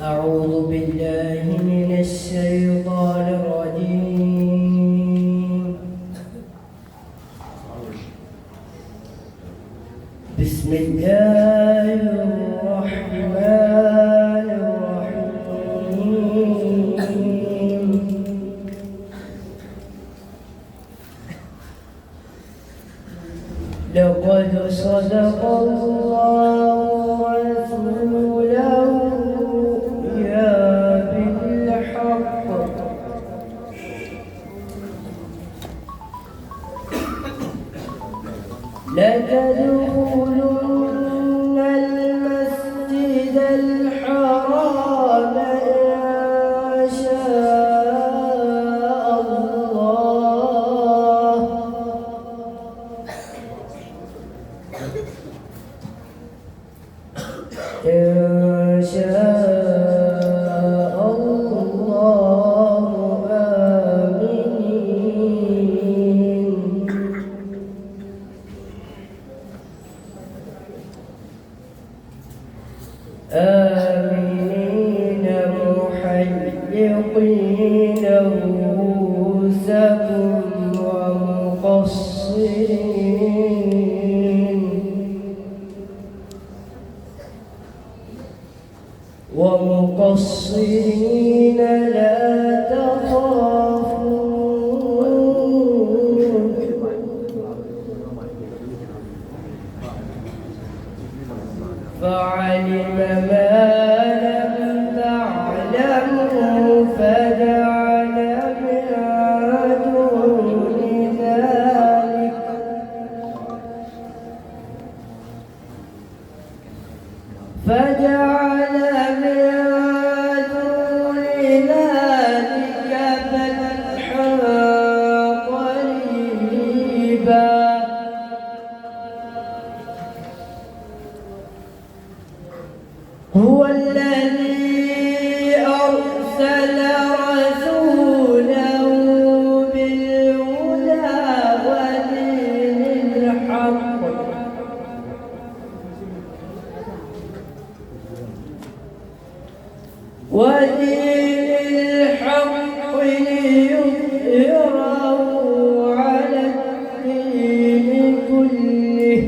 أعوذ بالله من الشيطان الرجيم. بسم الله الرحمن الرحيم. لقد صدق الله رسوله الرؤيا بالحق لتدخلن المسجد الحرام إن شاء الله إن شاء الله آمنين محلقين رؤوسكم ومقصرين لا تخافون فعلم ما لم تعلموا فجعل من دون ذلك فتحا قريبا هو الذي أرسل رسوله بالهدى ودين الحق ليظهره على الدين كله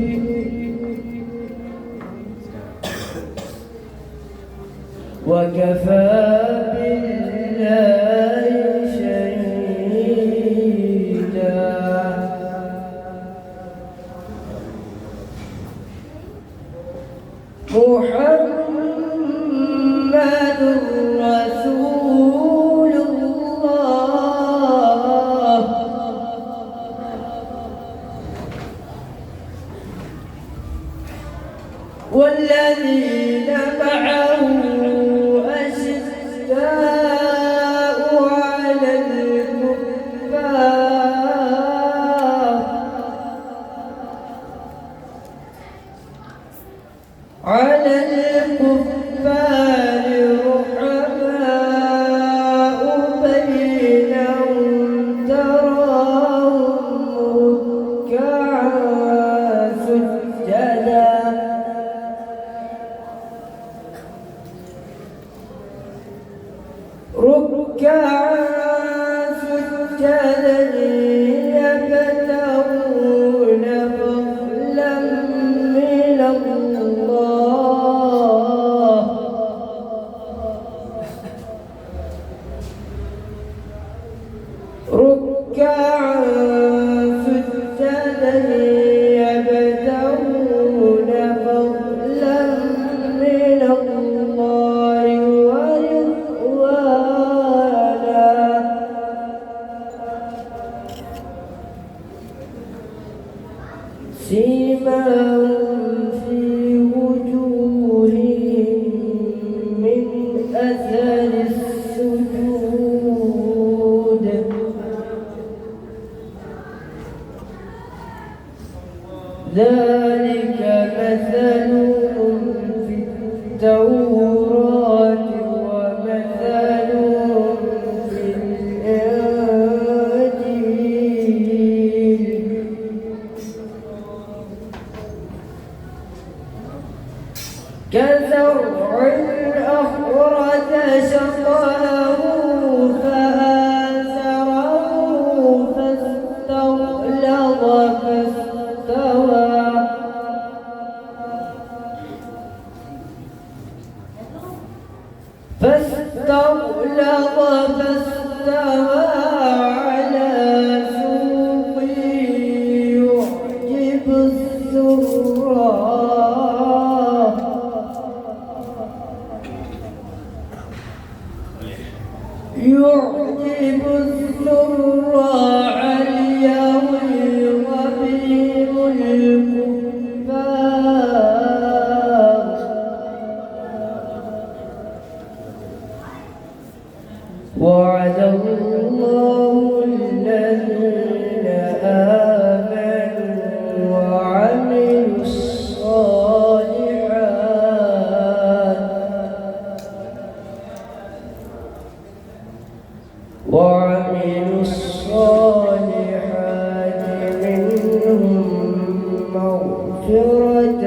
وكفى بالله شهيدا محمد رسول الله والذين معه أشداء على الكفار رحماء بينهم تراهم ركعا سجدا يبتغون فضلا من الله ركعا سجدا يبتغون فضلا من الله ورضوانا سيماهم في وجوههم من أثر السجود ذلك مثلهم في التوراة ومثلهم في الإنجيل كذلك زرع أخرج شطأه فآزره فاستغلظ فاستوى على سوقه يعجب الزراع ليغيظ بهم الكفار وعد الله الذين آمنوا وعملوا الصالحات منهم مغفرة